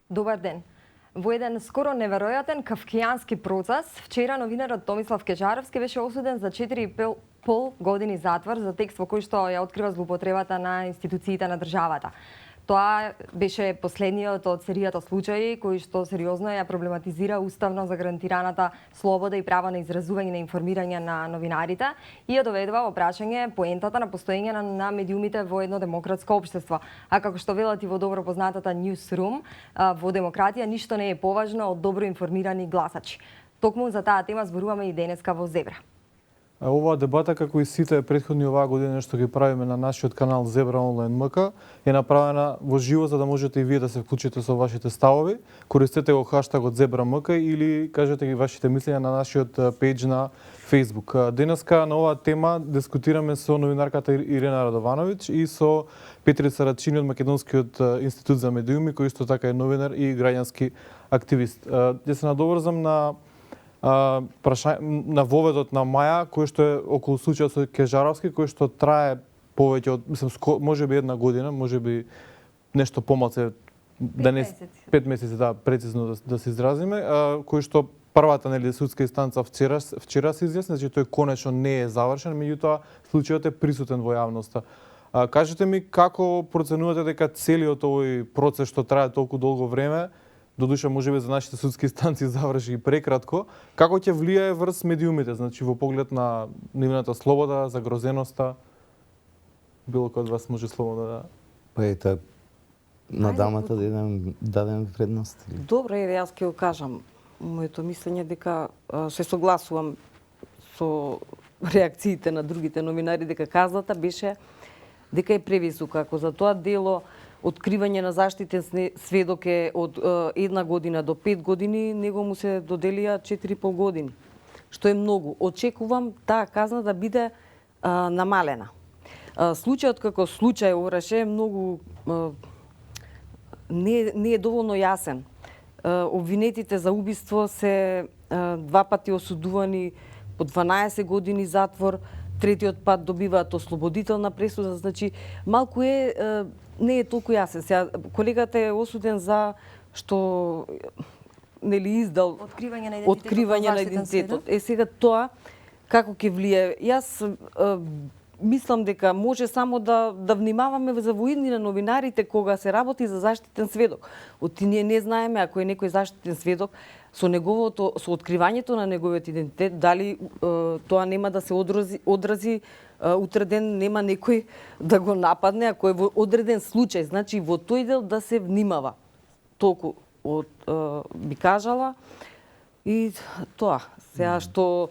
Добар ден. Во еден скоро неверојатен кавкијански процес, вчера новинарот Томислав Кежаровски беше осуден за 4,5 години затвор за текст во кој што ја открива злоупотребата на институциите на државата. Тоа беше последниот од серијата случаи кои што сериозно ја проблематизира уставно загарантираната слобода и право на изразување и информирање на новинарите и ја доведува во прашање поентата на постоење на медиумите во едно демократско општество. А како што велат и во добро познатата Newsroom, во демократија ништо не е поважно од добро информирани гласачи. Токму за таа тема зборуваме и денеска во Зебра. Оваа дебата, како и сите претходни оваа година што ги правиме на нашиот канал Зебра онлайн МК, е направена во живо за да можете и вие да се вклучите со вашите ставови. Користете го хаштагот Зебра МК или кажете ги вашите мислења на нашиот пејдж на Facebook. Денеска на оваа тема дискутираме со новинарката Ирена Радовановиќ и со Петрица Рачини од Македонскиот институт за медиуми, кој исто така е новинар и граѓански активист. Ќе се надоврзам на воведот на Маја, кој што е околу случајот со Кежаровски, кој што трае повеќе од, можеби една година, можеби нешто помалку, да не 5 месеци, да, прецизно да се изразиме, кој што првата судска инстанца вчера се изјасни, значи тој конечно не е завршен, меѓутоа случајот е присутен во јавноста. Кажете ми како проценувате дека целиот овој процес што трае толку долго време, додуша можеби за нашите судски инстанции заврши и прекратко, како ќе влијае врз медиумите, значи во поглед на нивната слобода, загрозеноста? Било кој од вас може слободно да... Па ете, на дамата да дадем предност. Добро, еве јас ќе го кажам моето мислење дека се согласувам со реакциите на другите новинари дека казата беше дека е превисока. Ако за тоа дело откривање на заштитен сведок е од 1 година до 5 години, него му се доделија 4,5 години, што е многу. Очекувам таа казна да биде намалена. Случајот како случај Ораше е многу не е доволно јасен. Обвинетите за убиство се 2 пати осудувани по 12 години затвор, третиот пат добиваат ослободителна пресуда, значи малку не е толку јасен. Сега колегата е осуден за што нели издал откривање на идентитетот. Сега тоа како ќе влие? Јас мислам дека може само да внимаваме за воидни на новинарите кога се работи за заштитен сведок. Ние не знаеме ако е некој заштитен сведок со откривањето на неговиот идентитет, дали тоа нема да се одрази утре ден нема некој да го нападне, ако е во одреден случај, значи во тој дел да се внимава. Толку би кажала. И тоа, сега што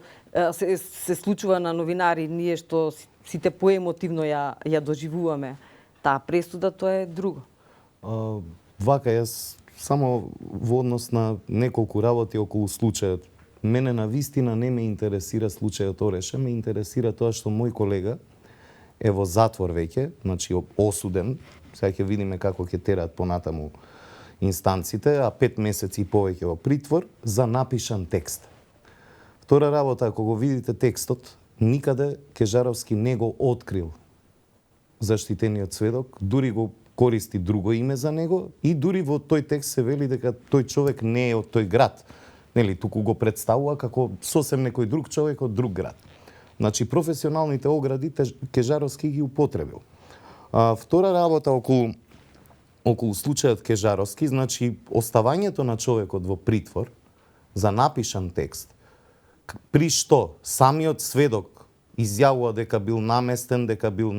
се случува на новинари, ние што сите поемотивно ја доживуваме таа пресуда, тоа е друго. Вака, јас само во однос на неколку работи околу случајот. Мене на вистина не ме интересира случајот Ореше, ме интересира тоа што мој колега е во затвор веќе, значи осуден. Сега ќе видиме како ќе терат понатаму инстанците, а 5 месеци и повеќе во притвор за напишан текст. Втора работа, ако го видите текстот, никаде Кежаровски не го открил заштитениот сведок, дури го користи друго име за него и дури во тој текст се вели дека тој човек не е од тој град. Нели, туку го представува како сосем некој друг човек од друг град. Значи, професионалните огради Кежаровски ги употребил. Втора работа околу случајот Кежаровски, значи, оставањето на човекот во притвор за напишан текст, при што самиот сведок изјавува дека бил наместен, дека бил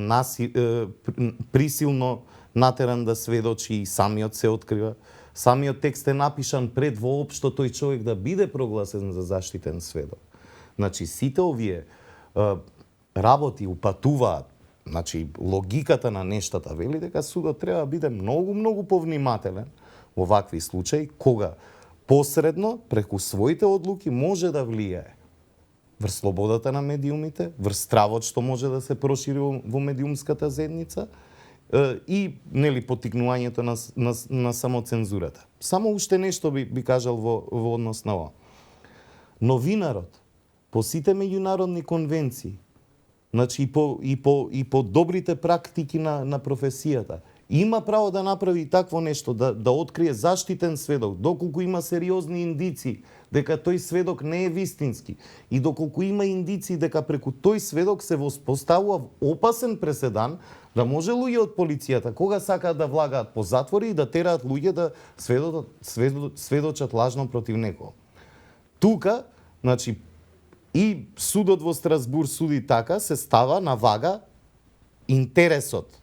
присилно натеран да сведочи и самиот се открива. Самиот текст е напишан пред воопшто тој човек да биде прогласен за заштитен сведок. Значи, сите овие работи упатуваат, значи, логиката на нештата вели дека судот треба да биде многу повнимателен во вакви случаи, кога посредно, преку своите одлуки, може да влијае врз слободата на медиумите, врз стравот што може да се прошири во медиумската заедница и нели поттикнувањето на самоцензурата. Само уште нешто би кажал во однос на ова. Новинарот по сите меѓународни конвенции, значи и по добрите практики на професијата, Има право да направи такво нешто, да открие заштитен сведок, доколку има сериозни индици дека тој сведок не е вистински и доколку има индици дека преку тој сведок се воспоставува опасен преседан, да може луѓе од полицијата, кога сакаат да влагаат по затвори и да тераат луѓе да сведочат лажно против некого. Тука, значи, и судот во Страсбур суди така, се става на вага интересот,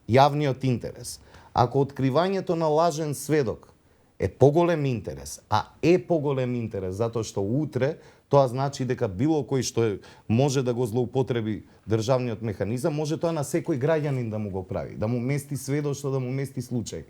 јавниот интерес. Ако откривањето на лажен сведок е поголем интерес, а е поголем интерес затоа што утре тоа значи дека било кој што може да го злоупотреби државниот механизам, може тоа на секој граѓанин да му го прави, да му мести сведоштво, да му мести случај.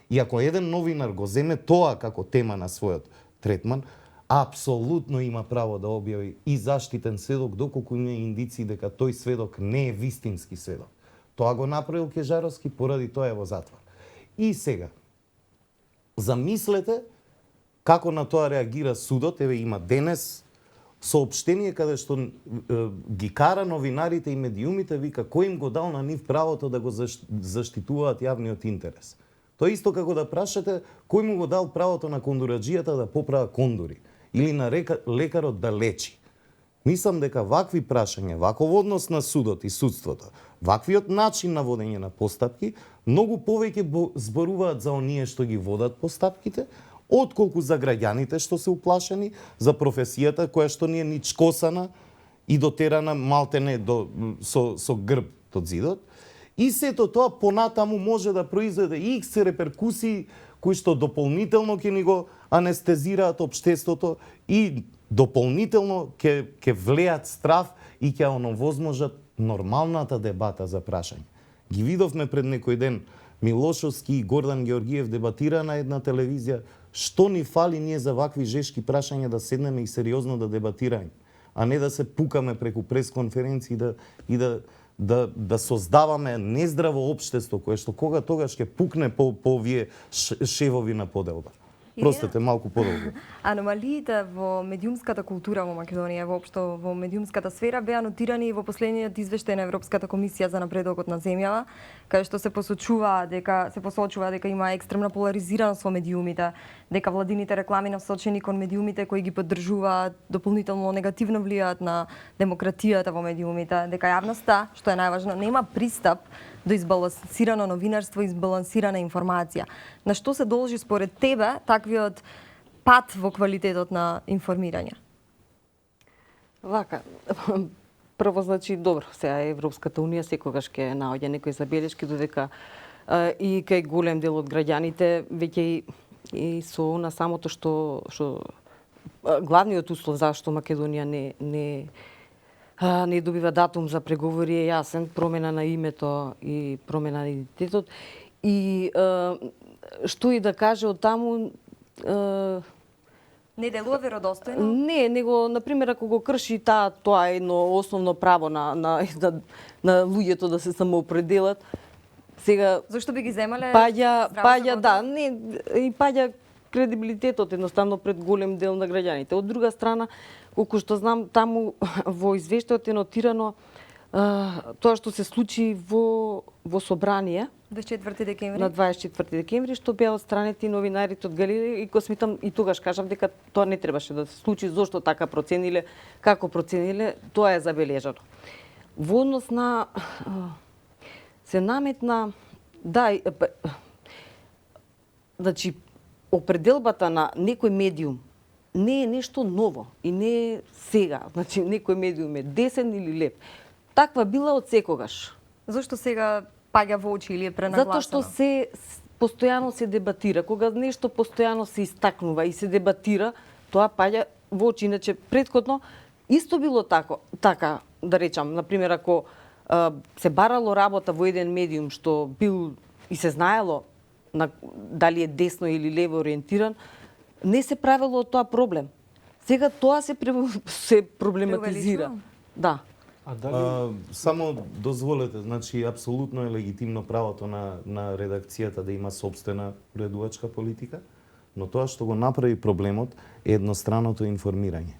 И ако еден новинар го земе тоа како тема на својот третман, апсолутно има право да објави и заштитен сведок доколку има индици дека тој сведок не е вистински сведок. Тоа го направил Кежаровски, поради тоа е во затвор. И сега, замислете како на тоа реагира судот. Еве има денес соопштение каде што ги кара новинарите и медиумите, вика кој им го дал на нив правото да го заштитуваат јавниот интерес. Тоа исто како да прашате кој му го дал правото на кондураџијата да поправа кондури или на лекарот да лечи. Мислам дека вакви прашања, ваков однос на судот и судството, ваквиот начин на водење на постапки, многу повеќе зборуваат за оние што ги водат постапките, отколку за граѓаните што се уплашени, за професијата која што не е ничкосана и дотерана малтене со грб до зидот. И сето тоа понатаму може да произведе икс реперкусии кои што дополнително ќе ни го анестезираат општеството и дополнително ќе влеат страв и ќе оновозможат нормалната дебата за прашање. Ги видовме пред некој ден Милошовски и Гордан Георгиев дебатира на една телевизија. Што ни фали ние за вакви жешки прашања да седнеме и сериозно да дебатираме, а не да се пукаме преку пресконференции да создаваме нездраво општество кое што кога тогаш ќе пукне по овие шевови на поделба. Простете, малку подолго. Аномалиите во медиумската култура во Македонија, воопшто во медиумската сфера, беа нотирани во последниот извештај на Европската комисија за напредокот на земјава, каде што се посочува дека има екстремна поларизираност во медиумите, дека владините реклами насочени кон медиумите кои ги поддржуваат дополнително негативно влијаат на демократијата во медиумите, дека јавноста, што е најважно, нема пристап до избалансирано новинарство и избалансирана информација. На што се должи според тебе таквиот пат во квалитетот на информирање? Вака, прво значи добро, сега Европската унија секогаш ќе наоѓа некои забелешки додека и кај голем дел од граѓаните веќе и со на самото што главниот услов зашто Македонија не добива датум за преговори е јасен, промена на името и промена на идентитетот. И што и да каже од таму Не делува веродостојно? Не, него например ако го крши тоа е едно основно право на луѓето да се самоопределат. Сега Зошто би ги земале? Паѓа да, не и паѓа кредибилитетот едноставно пред голем дел на граѓаните. Од друга страна, колку што знам, таму во извештајот е нотирано тоа што се случи во собрание 24 декември. На 24 декември, што беа отстранети новинарите од галерија и го сметам и тогаш кажав дека тоа не требаше да се случи, зошто така процениле, како процениле, тоа е забележано. Во однос на се наметна значи определбата на некој медиум не е нешто ново и не е сега. Значи некој медиум е десен или лев. Таква била од секогаш. Зошто сега паѓа во очи или е пренагласено? Затоа што постојано се дебатира. Кога нешто постојано се истакнува и се дебатира, тоа паѓа во очи. Иначе претходно исто било така, да речам, например ако се барало работа во еден медиум што бил и се знаело дали е десно или лево ориентиран, не се правело од тоа проблем. Сега тоа се проблематизира. Да. Само дозволете, значи апсолутно е легитимно правото на редакцијата да има сопствена уредувачка политика, но тоа што го направи проблемот е едностранното информирање.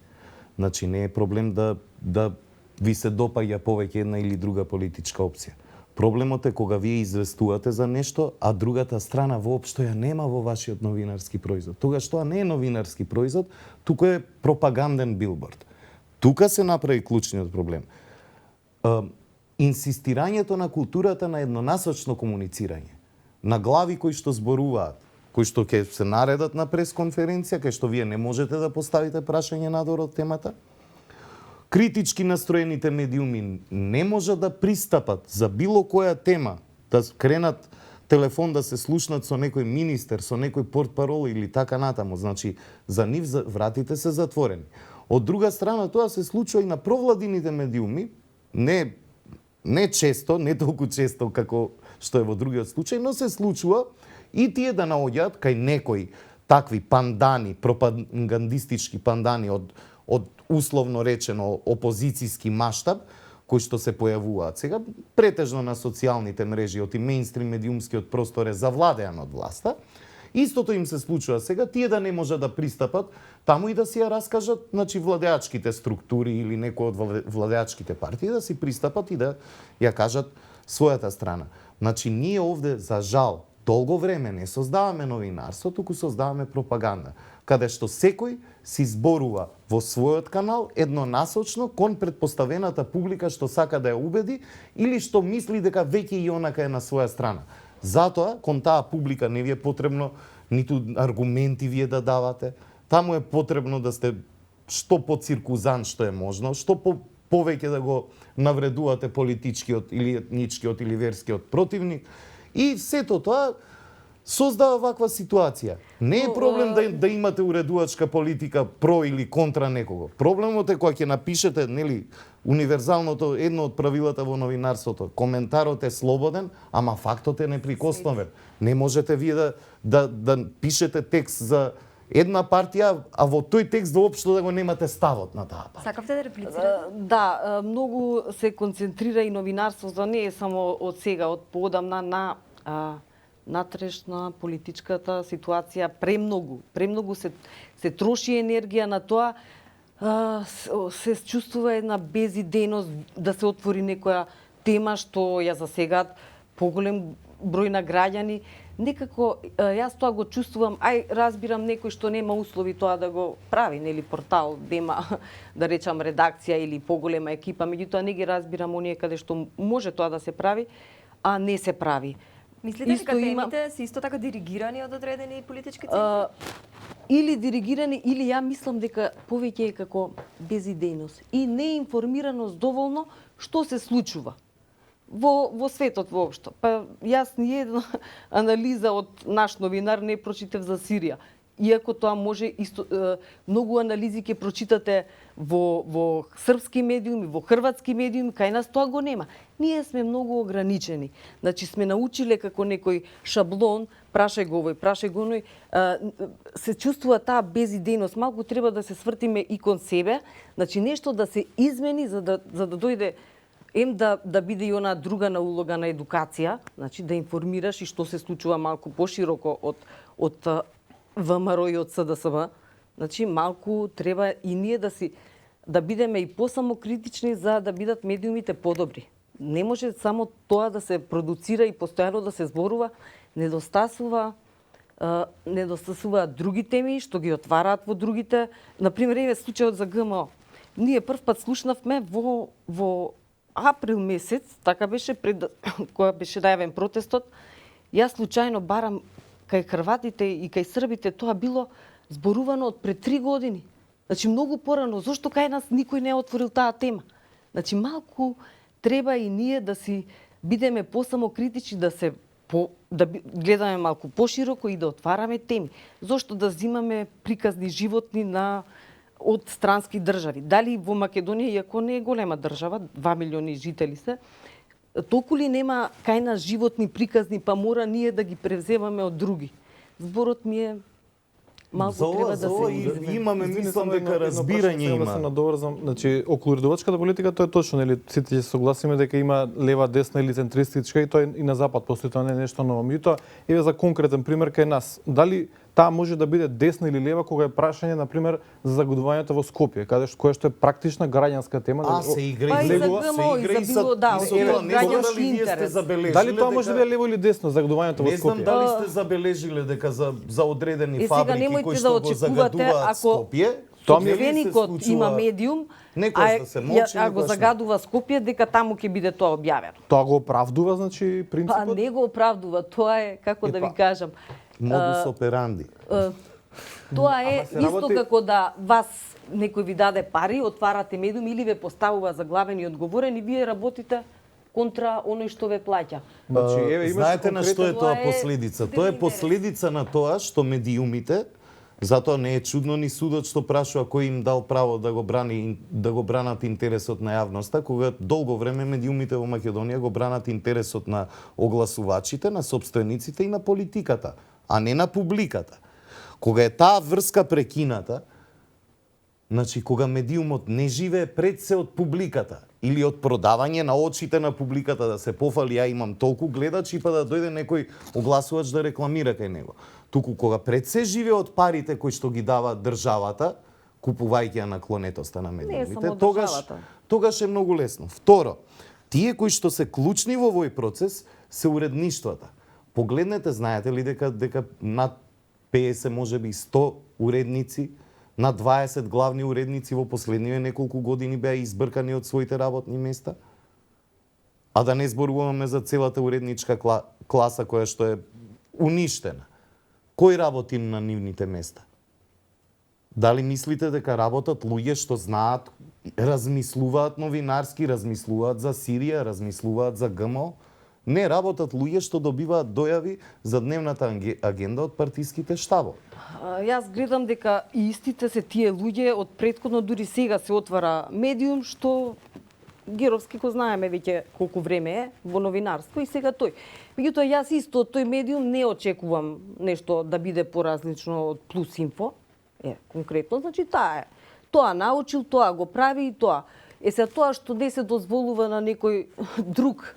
Значи не е проблем да ви се допаѓа повеќе една или друга политичка опција. Проблемот е кога вие известувате за нешто, а другата страна воопшто ја нема во вашиот новинарски производ. Тогаш тоа не е новинарски производ, туку е пропаганден билборд. Тука се направи клучниот проблем. Инсистирањето на културата на еднонасочно комуницирање, на глави кои што зборуваат, кои што ќе се наредат на пресконференција, кај што вие не можете да поставите прашање надвор од темата, критички настроените медиуми не можат да пристапат за било која тема, да кренат телефон да се слушнат со некој министер, со некој портпарол или така натаму. Значи, за нив вратите се затворени. Од друга страна, тоа се случува и на провладините медиуми, не често, не толку често како што е во другиот случај, но се случува и тие да наоѓаат кај некои такви пандани, пропагандистички пандани од условно речено опозицијски маштаб, кои што се појавуваат сега, претежно на социјалните мрежи, од и мејнстрим медиумскиот простор е завладеан од власта. Истото им се случува сега, тие да не можат да пристапат таму и да си ја раскажат, значи, владеачките структури или некои од владеачките партии да си пристапат и да ја кажат својата страна. Значи, ние овде, за жал, долго време не создаваме новинарство, туку создаваме пропаганда, каде што секој си зборува во својот канал еднонасочно кон претпоставената публика што сака да ја убеди или што мисли дека веќе и онака е на своја страна. Затоа, кон таа публика не ви е потребно ниту аргументи вие да давате, таму е потребно да сте што поциркузант што е можно, што повеќе да го навредувате политичкиот или етничкиот или верскиот противник. И сето тоа создава ваква ситуација. Не е проблем да имате уредувачка политика про или контра некого. Проблемот е кога ќе напишете, нели, универзалното, едно од правилата во новинарството. Коментарот е слободен, ама фактот е неприкосновен. Не можете вие да пишете текст за една партија, а во тој текст воопшто да го немате ставот на таа партија. Сакавте да реплицирате? Да, многу се концентрира и новинарството, не е само од сега, од поодамна на натрешна политичката ситуација, премногу се троши енергија на тоа, се чувствува една безидејност да се отвори некоја тема што ја засегаат поголем број на граѓани. Некако јас тоа го чувствувам, разбирам некој што нема услови тоа да го прави, нели, портал, дема, да речам, редакција или поголема екипа, меѓутоа не ги разбирам оние каде што може тоа да се прави, а не се прави. Мислите дека темите се исто така диригирани од одредени политички центри? Или диригирани, или ја мислам дека повеќе е како безидејност и неинформираност доволно што се случува во светот воопшто. Па јас ни една анализа од наш новинар не прочитав за Сирија. Иако тоа може исто, многу анализи ќе прочитате во српски медиуми, во хрватски медиуми, кај нас тоа го нема. Ние сме многу ограничени. Значи сме научиле како некој шаблон, прашај го овој, прашај го оној, се чувствува таа безидејност. Малку треба да се свртиме и кон себе, значи нешто да се измени за да дојде да биде и она друга на улога на едукација, значи да информираш и што се случува малку пошироко од ВМРО и од СДСМ. Значи малку треба и ние да бидеме и посамокритични за да бидат медиумите подобри. Не може само тоа да се продуцира и постојано да се зборува, недостасуваат други теми што ги отвараат во другите. Например, еве случајот за ГМО. Ние прв пат слушнавме во април месец, така беше кога беше најавен протестот, јас случајно барам кај хрватите и кај србите тоа било зборувано од пред 3 години. Значи многу порано, зошто кај нас никој не е отворил таа тема? Значи малку треба и ние да си бидеме посамокритични, да гледаме малку пошироко и да отвараме теми. Зошто да земаме приказни животни од странски држави? Дали во Македонија, иако не е голема држава, 2 милиони жители се, толку ли нема кај нас животни приказни, па мора ние да ги превземаме од други? Зборот ми е малку треба да се имаме, мислам дека разбирање има. Да се надоврзам, значи околу редовачката политика тоа е точно, нели, сите ќе се согласиме дека има лева, десна или центристичка и тоа и на запад постои, тоа не е нешто ново. Меѓутоа, еве за конкретен пример кај нас, дали таа може да биде десна или лева кога е прашање на пример за загадувањето во Скопје, кое што е практична граѓанска тема. се игра Па и за Легува- ГМО, и за било, да, и со од тоа, не знам граѓански дали вие сте интерес. забележиле Дали тоа може да дека- биде лево или десно загадувањето во Не знам Скопје? дали сте забележиле дека за одредени сега фабрики немојте кои да што го очекувате, загадуваат ако Скопје, Тоа ми е- собственикот се случува- има медиум, Некојаш да се молчи, а го некојаш не. загадува Скопје, дека таму ќе биде тоа објавено. Тоа го оправдува, значи, Па принципот? не го оправдува, тоа е, како да ви Епа. кажам, Модус операнди. тоа е Ама се исто работи- како да вас некој ви даде пари, отварате медиум или ве поставува заглавен и одговорен и вие работите контра оној што ве плаќа. Значи, еве, имаше Знаете на што е конкретен- тоа Тоа е последица? суштински Тоа е интерес. последица на тоа што медиумите, затоа не е чудно ни судот што прашува кој им дал право да го бранат интересот на јавноста, кога долго време медиумите во Македонија го бранат интересот на огласувачите, на собствениците и на политиката, а не на публиката. Кога е таа врска прекината, значи кога медиумот не живее пред се од публиката или од продавање на очите на публиката да се пофали ја имам толку гледачи па да дојде некој огласувач да рекламира кај него. Туку кога пред се живее од парите кои што ги дава државата, купувајќи ја на клонетоста на медиумите, само тогаш државата. тогаш е многу лесно. Второ, тие кои што се клучни во овој процес се уредништвата. Погледнете, знаете ли дека над 50, можеби 100 уредници, на 20 главни уредници во последниве неколку години беа избркани од своите работни места? А да не зборуваме за целата уредничка класа која што е уништена. Кој работи на нивните места? Дали мислите дека работат луѓе што знаат, размислуваат новинарски, размислуваат за Сирија, размислуваат за ГМО? Не, работат луѓе што добиваат дојави за дневната агенда од партиските штабови. Јас гледам дека и истите се тие луѓе од претходно, дури сега се отвара медиум што Геровски го знаеме веќе колку време е во новинарство и сега тој. Меѓутоа јас исто од тој медиум не очекувам нешто да биде поразлично од Плюс Инфо. Конкретно, значи таа е. Тоа научил, тоа го прави и тоа. Се тоа што не се дозволува на некој друг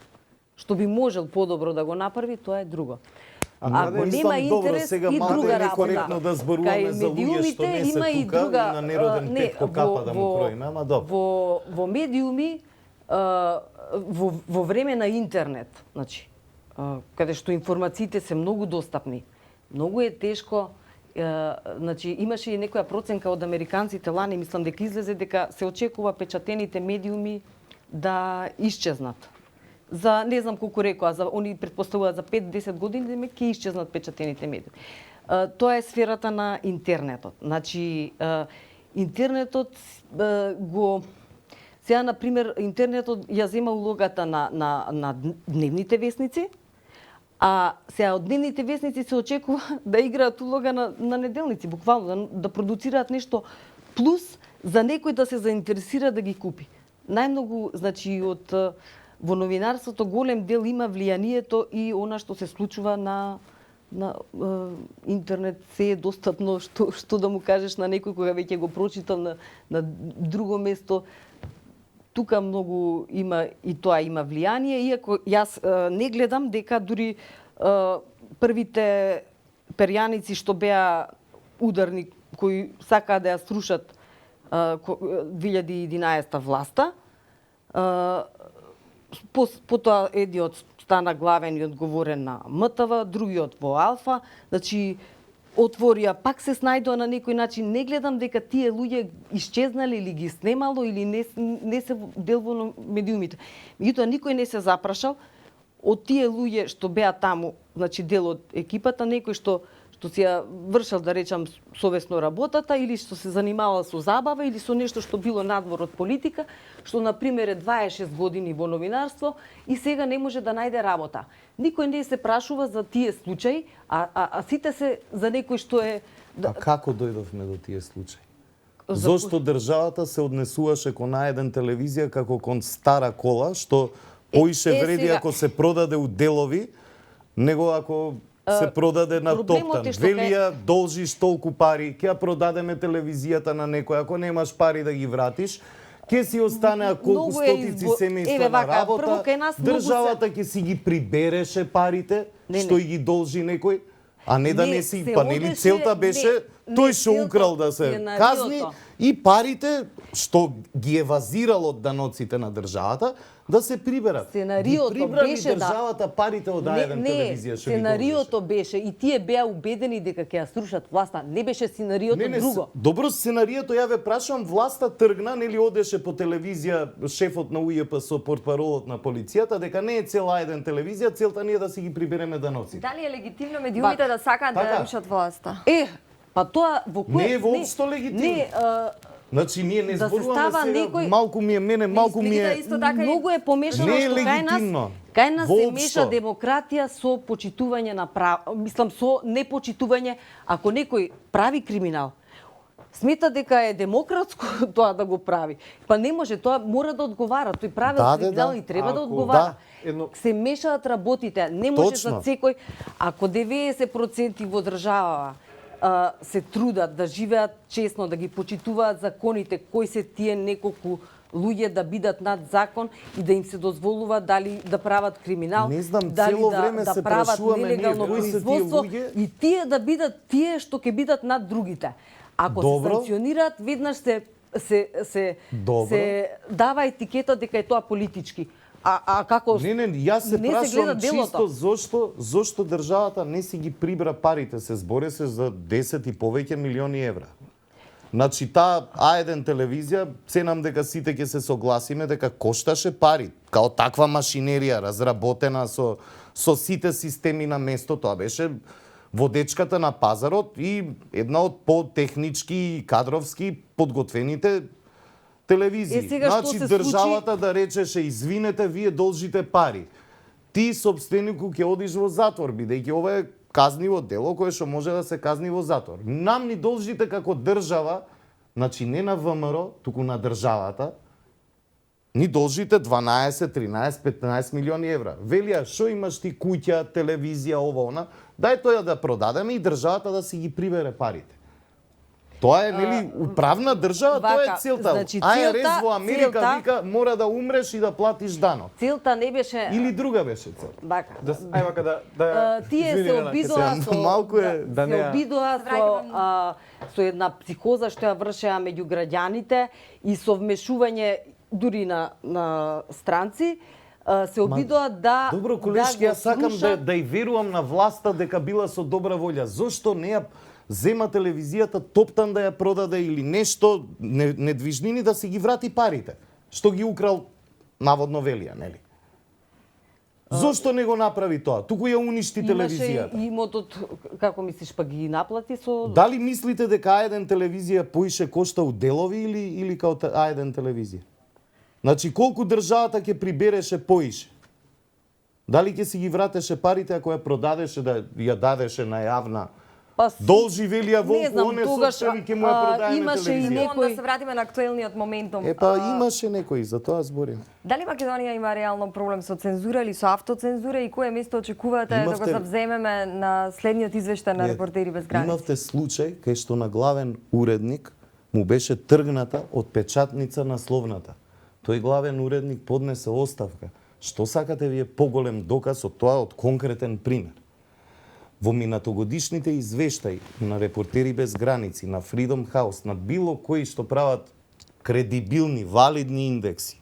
што би можел подобро да го направи, тоа е друго. Ако Мислам, нема добро, интерес сега и малку е друга некоректно работа. да зборуваме за луѓе што не се има и тука друга, и на нероден Петко Капа да му кроиме, ама добро. Во медиуми во време на интернет, значи, каде што информациите се многу достапни, многу е тешко. Значи, имаше и некоја проценка од американците лани, мислам дека излезе дека се очекува печатените медиуми да исчезнат. За не знам колку рекоа, за они претпоставуваат за 5-10 години дека ќе исчезнат печатените медиуми. Тоа е сферата на интернетот. Значи, интернетот го сега на пример интернетот ја зема улогата на дневните весници, а сега од дневните весници се очекува да играат улога на неделници, буквално да продуцираат нешто плюс за некој да се заинтересира да ги купи. Најмногу, значи, во новинарството голем дел има влијанието и она што се случува на интернет, се е достапно, што да му кажеш на некој кога веќе го прочитал на друго место. Тука многу има и тоа има влијание, иако јас не гледам дека дури првите перјаници што беа ударни, кои сакаа да ја срушат 2011 власта, потоа едниот стана главен и одговорен на МТВ, другиот во Алфа, значи отворија, пак се снајдоа на некој начин. Не гледам дека тие луѓе исчезнале или ги снемало или не се дел во медиумите. Меѓутоа никој не се запрашал од тие луѓе што беа таму, значи дел од екипата, некој што си ја вршал, да речам, совесно работата или што се занимавал со забава или со нешто што било надвор од политика, што на пример е 26 години во новинарство и сега не може да најде работа. Никој не се прашува за тие случаи, а сите се за некој што е... А како дојдовме до тие случаи? Зошто државата се однесуваше кон наеден телевизија како кон стара кола, што поише вреди сега... ако се продаде у делови, него ако се продаде на топтан. Велија, должиш толку пари, ќе ја продадеме телевизијата на некој, ако немаш пари да ги вратиш, ќе си остане колку стотици семејства на работа, државата ќе си ги прибереше парите, што и ги должи некој. А не да Не, не си, се па нели одеше- целта беше не, тој не, што целта, украл да се сценариото. казни и парите што ги евазирал од даноците на државата да се приберат. Сценариото Ги прибрали беше да- државата парите од А1 телевизија што ги сценариото беше и тие беа убедени дека ќе ја срушат власта. Не беше сценариото друго. Добро, сценарието ја ве прашувам, власта тргна, нели одеше по телевизија шефот на УЈП со портпаролот на полицијата дека не е цела еден телевизија, целта ни е да си ги прибереме даноците. Дали е легитимно медиумите да сакаат да Така. ја рушат власта? Па тоа во кој Не е воопшто легитимно. Значи ние не да се зборуваме става сега, некој- малку ми е мене, малку ми Изгледа е исто така и многу е помешано Не е што легитимно. кај нас се Воопшто. меша демократија со почитување на мислам со непочитување. Ако некој прави криминал, смета дека е демократско тоа да го прави. Па не може, тоа мора да одговара. Тој прави Да, криминал да. и треба да Ако- одговара. Едно- Се мешаат работите, не може Точно. за секој. Ако 90% во држава се трудат да живеат честно, да ги почитуваат законите, кои се тие неколку луѓе да бидат над закон и да им се дозволува дали да прават криминал, Не знам, дали цело да, време да се прават прашуваме ние нелегално кои се тие производство луѓе. и тие да бидат тие што ќе бидат над другите. Ако Добро. се санкционираат, веднаш се Добро. дава етикета дека е тоа политички. А како Не, јас се не се прашувам гледа делото. чисто зошто државата не си ги прибра парите, се збори се за 10 и повеќе милиони евра. Значи таа А1 телевизија, ценам дека сите ќе се согласиме дека кошташе пари, као таква машинерија разработена со сите системи на место, тоа беше водечката на пазарот и една од по-технички и кадровски подготвените телевизии. Сега што Значи се државата да речеше извинете, вие должите пари. Ти собственику ќе одиш во затвор, бидејќи ова е казниво дело кое што може да се казни во затвор. Нам ни должите како држава, значи не на ВМРО, туку на државата, ни должите 12, 13, 15 милиони евра. Велија, шо имаш ти куќа, телевизија, ова, она, дај тоа да продадеме и државата да си ги прибере парите. Тоа е, нели, управна држава, тоа е вака, целта. значи, АРС целта- во Америка целта- вика мора да умреш и да платиш данок. целта не беше Или друга беше цел. вака. Ај вака да Тие извини, се Лена, обидоа се- со малку е- да се не ја- обидоа со една психоза што ја вршеа меѓу граѓаните и со вмешување дури на странци, се обидоа да Добро, колешки, да го јас сакам слушат. да ја верувам на власта дека била со добра волја. Зошто не ја зема телевизијата топтан да ја продаде или нешто, недвижнини да си ги врати парите, што ги украл наводно велија, нели? Зошто не го направи тоа? Туку ја уништи телевизијата. Имаше и имотот, како мислиш, па ги наплати со... Дали мислите дека А1 телевизија поише кошта у делови или као А1 телевизија? Значи, колку државата ќе прибереше поише? Дали ќе си ги вратеше парите ако ја продадеше, да ја дадеше на јавна? Па, Должи велија не Волко, знам, оне тогаш, собствени ќе му ја продаеме имаше и телевизија. Onda се вратиме на актуелниот моментум. Имаше некои, за тоа зборим. Дали Македонија има реално проблем со цензура или со автоцензура и кое место очекувате да Имавте- го завземеме на следниот извештај на Репортери без граници? Имавте случај кај што на главен уредник му беше тргната од печатница на словната. Тој главен уредник поднесе оставка. Што сакате вие поголем доказ од тоа, од конкретен пример? Во минатогодишните извештаи на Репортери без граници, на Freedom House, на било кои што прават кредибилни, валидни индекси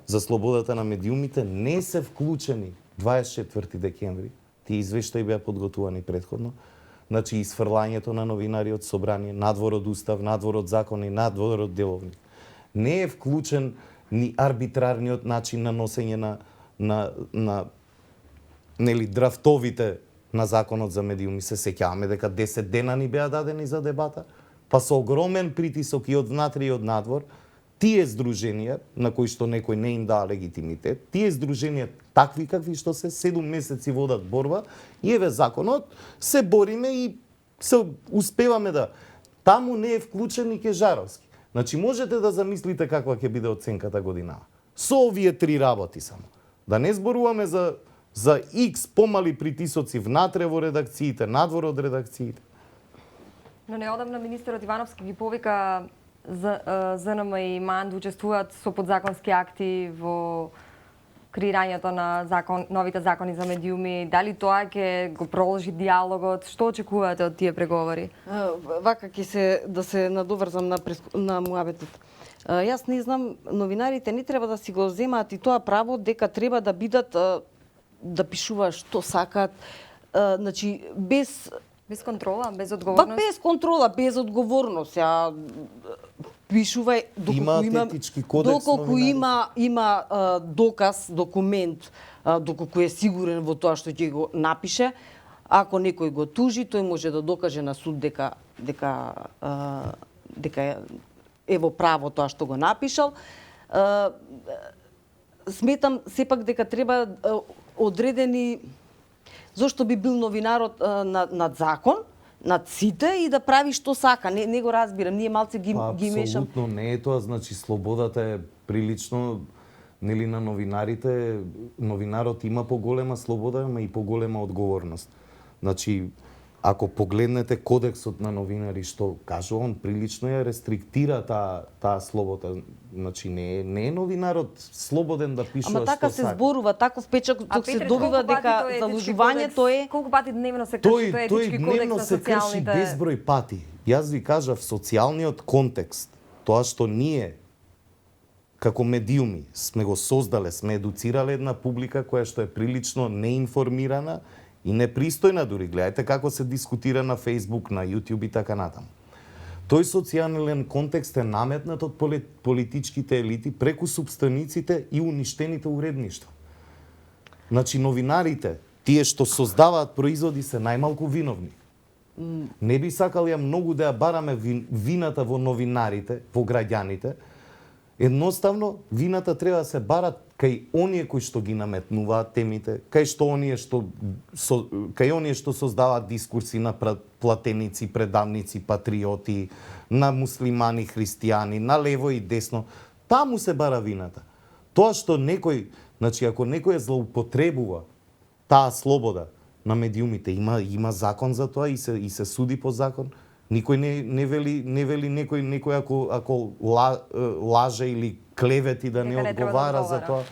за слободата на медиумите, не се вклучени 24 декември. Тие извештаи беа подготувани претходно. Значи, изфрлањето на новинари од собрание, надвор од устав, надвор од закони, надвор од деловник. Не е вклучен ни арбитрарниот начин на носење на нели драфтовите на законот за медиуми. Се сеќаваме дека 10 дена ни беа дадени за дебата, па со огромен притисок и од внатре и од надвор, тие здруженија, на кои што некој не им даа легитимитет, тие здруженија такви какви што се 7 месеци водат борба, и еве законот, се бориме и се успеваме да... Таму не е вклучен и Кежаровски. Значи, можете да замислите каква ќе биде оценката годинава. Со овие три работи само. Да не зборуваме за X помали притисоци внатре во редакциите, надвор од редакциите. Но неодамна министерот Ивановски ги повика ЗНМ и МАН да учествуваат со подзаконски акти во креирањето на новите закони за медиуми? Дали тоа ќе го продолжи диалогот? Што очекувате од тие преговори? Вака ќе се да се надоврзам на муабетот. Јас не знам, новинарите не треба да си го земаат и тоа право дека треба да бидат да пишуваат што сакаат, значи без контрола, без одговорност? без контрола, без одговорност. Ја пишувај доколку има доказ, документ, доколку е сигурен во тоа што ќе го напише. Ако некој го тужи, тој може да докаже на суд дека е во право тоа што го напишал. Сметам сепак дека треба одредени зошто би бил новинарот над закон, над сите и да прави што сака. Не го разбирам, ние малце ги мешам. Апсолутно не е тоа, значи слободата е прилично нели на новинарите. Новинарот има поголема слобода, ама и поголема одговорност. Значи ако погледнете кодексот на новинари што кажува, он прилично ја рестриктира таа слобода. Значи не е новинарот слободен да пишува што сака. Ама така се зборува, таков печак тук се добива дека заложувањето е колку пати дневно се крши тој етички кодекс на социјалните? Тој дневно се крши безброј пати. Јас ви кажав, социјалниот контекст, тоа што ние како медиуми сме го создале, сме едуцирале една публика која што е прилично неинформирана и непристојна дури. Гледајте како се дискутира на Facebook, на YouTube и така натаму. Тој социјален контекст е наметнат од политичките елити преку супстаниците и уништените уредништва. Значи новинарите, тие што создаваат производи се најмалку виновни. Не би сакал ја многу да ја бараме вината во новинарите, во граѓаните. Едноставно, вината треба да се барат кај оние кои што ги наметнуваат темите, кај оние што создаваат дискурси на платеници, предавници, патриоти, на муслимани, христијани, на лево и десно. Таму се бара вината. Тоа што некој, значи ако некој злоупотребува таа слобода на медиумите, има закон за тоа и се суди по закон. Никој не вели некој ако лаже или клевети да не одговара за тоа.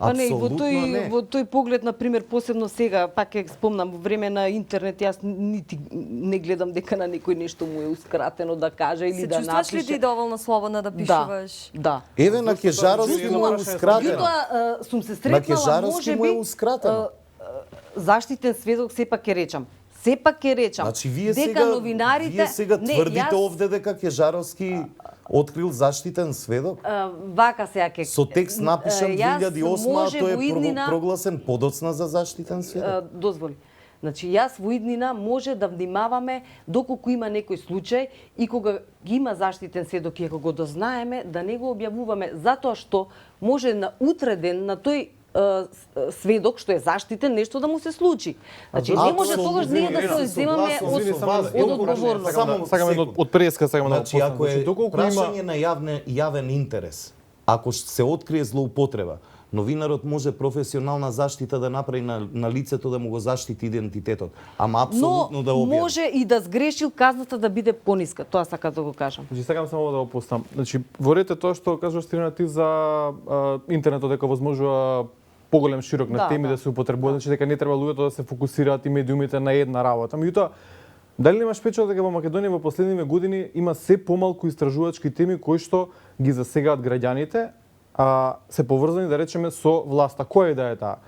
Апсолутно не. Во тој поглед, на пример, посебно сега, пак ќе спомнам, во време на интернет, јас нити не гледам дека на некој нешто му е ускратено да каже или да напише. Се чувстваш ли ти доволно слободна да пишуваш? Да. Еве на Кежаровски му е ускратено. Јутоа сум се На сретнала, Кежаровски му е можеби, ускратено. заштитен сведок сепак ќе речам. Значи дека новинарите вие сега тврдите овде дека Кежаровски открил заштитен сведок? Вака сега ќе Со текст напишан 2008, а тој е прогласен подоцна за заштитен сведок. Дозволи. Значи, јас во иднина може да внимаваме доколку има некој случај и кога ги има заштитен сведок и ако го дознаеме, да не го објавуваме, затоа што може на утреден на тој сведок што е заштитен нешто да му се случи. Значи не може тогаш ние да се земаме од одговорност. Сакаме од преска сакаме да Значи ако е прашање на јавен интерес, ако се открие злоупотреба, новинарот може професионална заштита да направи на лицето да му го заштити идентитетот, ама апсолутно да објави. Но може и да сгрешил, казната да биде пониска. Тоа сакам да го кажам. Значи сакам само да го постам. Значи ворете тоа што кажуваш Трина ти за интернетот дека возможува поголем широк на теми да се употребуваат, значи дека не треба луѓето да се фокусираат и медиумите на една работа. Меѓутоа, дали немаш впечаток дека во Македонија во последниве години има се помалку истражувачки теми кои што ги засегаат граѓаните, се поврзани, да речеме, со власта. Која да е таа?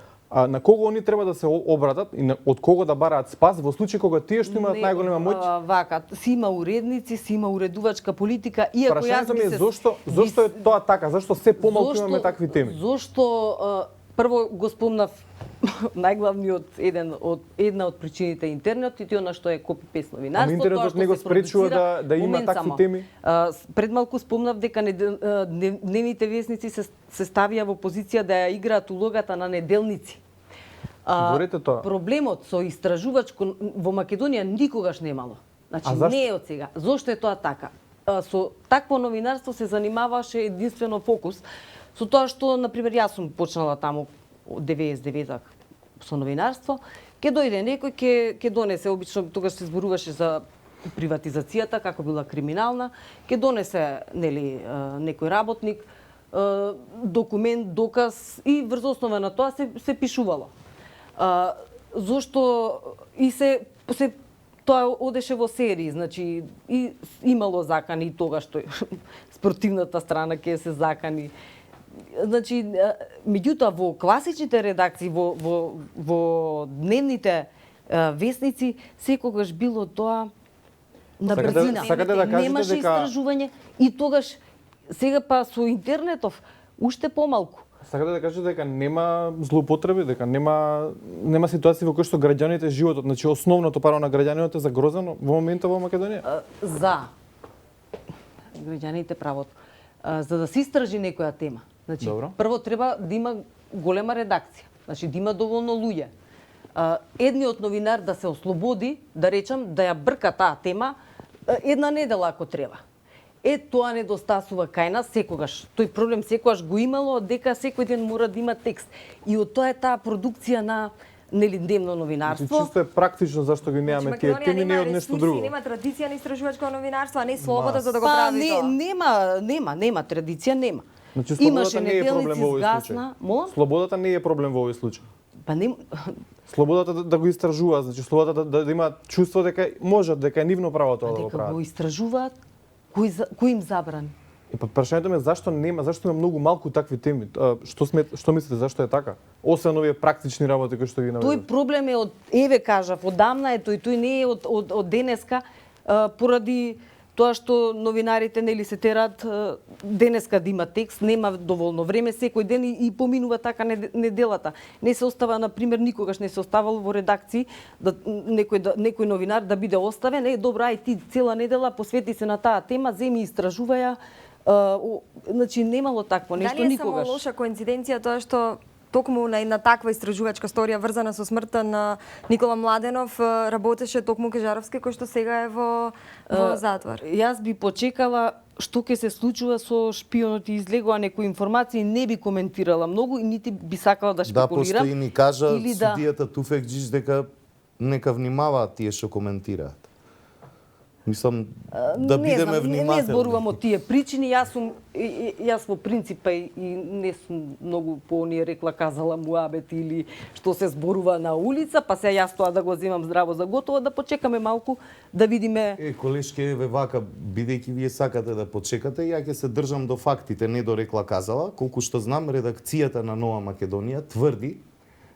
На кого они треба да се обратат и од кого да бараат спас во случај кога тие што имаат најголема моќ? Вака, си има уредници, си има уредувачка политика, иако јас ми се зошто е тоа така? Зошто се помалку имаме такви теми? Зошто прво го спомнав најглавниот една од причините интернет и она што е копи-пест новинарство. Ама интернетот не го спречува да има такви теми? Пред малку спомнав дека дневните весници се ставија во позиција да ја играат улогата на неделници. Проблемот со истражувачко во Македонија никогаш немало. Значи не е од сега. Зошто е тоа така? Со такво новинарство се занимаваше единствено Фокус, со тоа што, например, јас сум почнала таму од 99-та со новинарство, ќе дојде некој, ќе донесе, обично тогаш се зборуваше за приватизацијата, како била криминална, ќе донесе некој работник, документ, доказ и врз основа на тоа се пишувало. Зошто и се тоа одеше во серии, значи и имало закани и тогаш што спротивната страна ќе се закани. Значи, меѓутоа во класичните редакции, во дневните весници, секогаш било тоа на брзина. Сакате да кажете Немаше дека истражување и тогаш, сега па со интернетов, уште помалку. Сакате да кажете дека нема злоупотреби, дека нема ситуации во кои што граѓаните животот, значи основното право на граѓанинот е загрозено во моментот во Македонија? За граѓаните правото. За да се истражи некоја тема. Значи, Добро. прво треба да има голема редакција. Значи, да има доволно луѓе. Едниот новинар да се ослободи, да речам, да ја брка таа тема, една недела ако треба. Тоа недостасува кај нас секогаш. Тој проблем секогаш го имало, дека секој ден мора да има текст. И од тоа е таа продукција на дневно новинарство. Значи, чисто е практично зашто ги немаме тие теми, не од нешто друго. Нема традиција на истражувачко новинарство, а не слобода за да го Па прави тоа. нема традиција, нема. Значи, Имаше слободата не е проблем неделници во овој згасна, случај. Слободата не е проблем во овој случај. Па не Слободата да го истражува, значи слободата да има чувство дека можат, дека е нивно право тоа да го дека прават. го истражуваат, кој им забрани? И па прашањето ми е зашто има многу малку такви теми? Што мислите зашто е така? Освен овие практични работи кои што ги наведувате. Тој проблем е кажав, одамна е тој не е од денеска, поради тоа што новинарите се терат денеска да има текст, нема доволно време, секој ден и поминува така неделата. Не се остава, на пример, никогаш не се оставало во редакции да некој новинар да биде оставен, добро, ај ти цела недела посвети се на таа тема, земи истражуваја. Значи немало такво нешто никогаш. Дали е само лоша коинциденција тоа што токму на една таква истражувачка сторија врзана со смртта на Никола Младенов работеше токму Кежаровски, кој што сега е во затвор? Јас би почекала што ќе се случува со шпионот и излегува некои информации, не би коментирала многу и нити би сакала да шпекулирам. Да, постои ни кажа или судијата Туфекџич дека нека внимаваат тие што коментираат. Мислам да бидеме внимателни. Не зборувам од тие причини, јас во принцип и не сум многу по оние рекла казала муабет или што се зборува на улица, па се јас тоа да го земам здраво за готово, да почекаме малку да видиме. Колешке, вака, бидејќи вие сакате да почекате, ја ќе се држам до фактите, не до рекла казала. Колку што знам, редакцијата на Нова Македонија тврди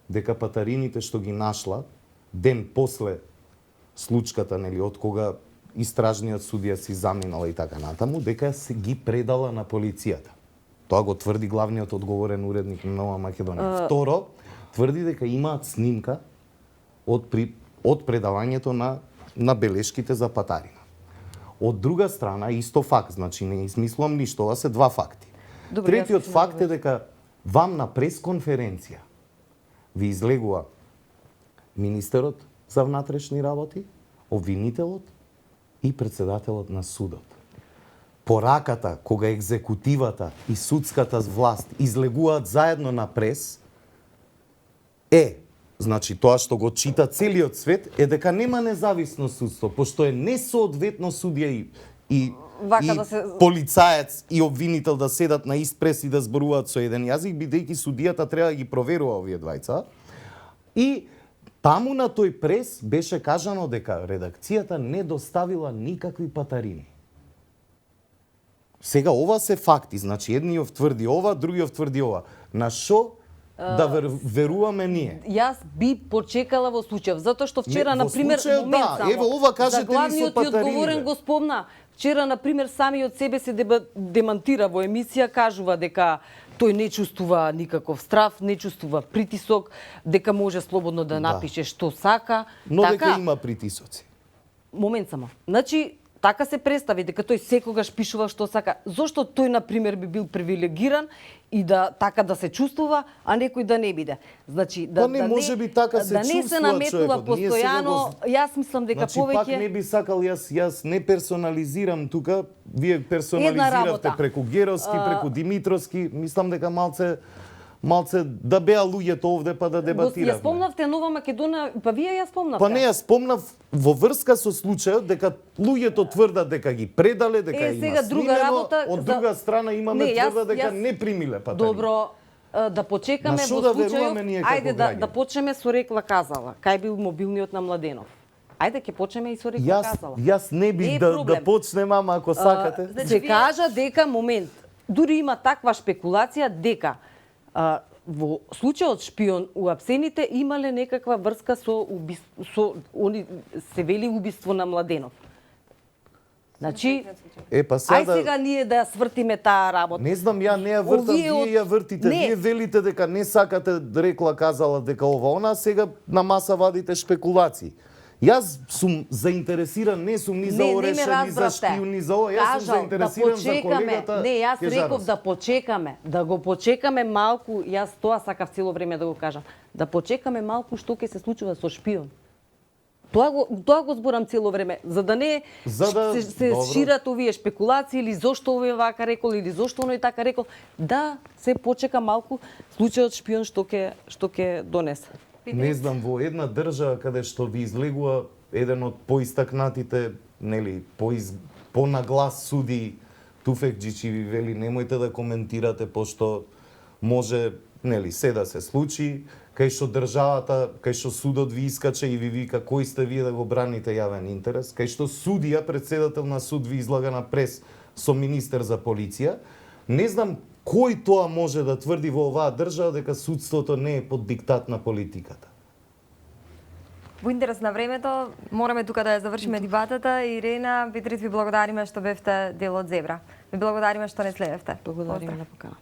дека патарините што ги нашла ден после случката, од кога истражниот судија си заминала и така натаму, дека се ги предала на полицијата. Тоа го тврди главниот одговорен уредник на Нова Македонија. Второ, тврди дека имаат снимка од предавањето на белешките за патарина. Од друга страна, исто факт, значи не измислувам ништо, ова се два факти. Добре, Третиот факт е дека вам на пресконференција ви излегува министерот за внатрешни работи, обвинителот и председателот на судот. Пораката кога екзекутивата и судската власт излегуваат заедно на прес значи тоа што го чита целиот свет е дека нема независно судство, пошто е несоодветно судија и полицаец и обвинител да седат на ист прес и да зборуваат со еден јазик, бидејќи судијата треба да ги проверува овие двајца. И таму на тој прес беше кажано дека редакцијата не доставила никакви патарини. Сега ова се факти, значи едниот тврди ова, другиот тврди ова. На шо да веруваме ние? Јас би почекала во случајов, затоа што вчера, на пример, момент само. Ево ова кажете за главниот и одговорен го спомна. Вчера, на пример, самиот себе се демантира во емисија, кажува дека тој не чувствува никаков страв, не чувствува притисок, дека може слободно да напише што сака. Но дека има притисоци. Момент само. Значи, така се представи дека тој секогаш пишува што сака. Зошто тој, на пример, би бил привилегиран и така да се чувствува, а некој да не биде? Значи, да не може би така се не се наметнува постојано. Јас мислам дека значи, повеќе пак не би сакал јас не персонализирам тука, вие персонализиравте преку Геровски, преку Димитровски, мислам дека малце малце да беа луѓето овде па да Ја дебатиравме. спомнавте Нова Македонија, па вие ја спомнавте. Па не ја спомнав во врска со случајот дека луѓето тврдат дека ги предале, дека има сега друга снимено, работа од за- друга страна имаме Не, јас- тврда дека јас- не примиле патари. Добро, да почекаме На што во да случајот. веруваме ние како Ајде да граѓани? почнеме со рекла казала. Кај бил мобилниот на Младенов? Ајде ќе почнеме и со рекла казала. Јас не бих Не е да проблем. почнем, ама ако сакате. значи, Се вие- кажа дека момент, дури има таква шпекулација дека во случајот шпион у Апсените имале некаква врска со они се вели убиство на Младенов. Значи, Па ај сега ние да ја свртиме таа работа. Не знам, ја не ја вртам, Овие од- вие ја вртите. Не. Вие велите дека не сакате рекла казала дека ова она, а сега на маса вадите шпекулации. Јас сум заинтересиран, не сум ни за Не ме Ореша, ни за разбравте. Шпион, ни за ова. Јас сум Кажал, заинтересиран за колегата. Не, јас Кежаровски. реков да почекаме, да го почекаме малку, јас тоа сакав цело време да го кажам. Да почекаме малку што ќе се случува со Шпион. Тоа го зборам цело време, за да не За да- се добро. шират овие шпекулации или зошто овој вака рекол или зошто оној така рекол. Да се почека малку случајот Шпион што ќе донесе. Не знам, во една држава каде што ви излегува еден од поистакнатите, нели, понаглас суди Туфекџич и ви вели немојте да коментирате пошто може, нели, се да се случи, кај што државата, кај што судот ви искача и ви вика кој сте вие да го браните јавен интерес, кај што судија, председател на суд ви излага на прес со министер за полиција, не знам кој тоа може да тврди во оваа држава дека судството не е под диктат на политиката. Во интерес на времето, мораме тука да ја завршиме дебатата. Ирена Петрис, ви благодариме што бевте дел од Зебра. Ви благодариме што не следевте. Благодариме на покана.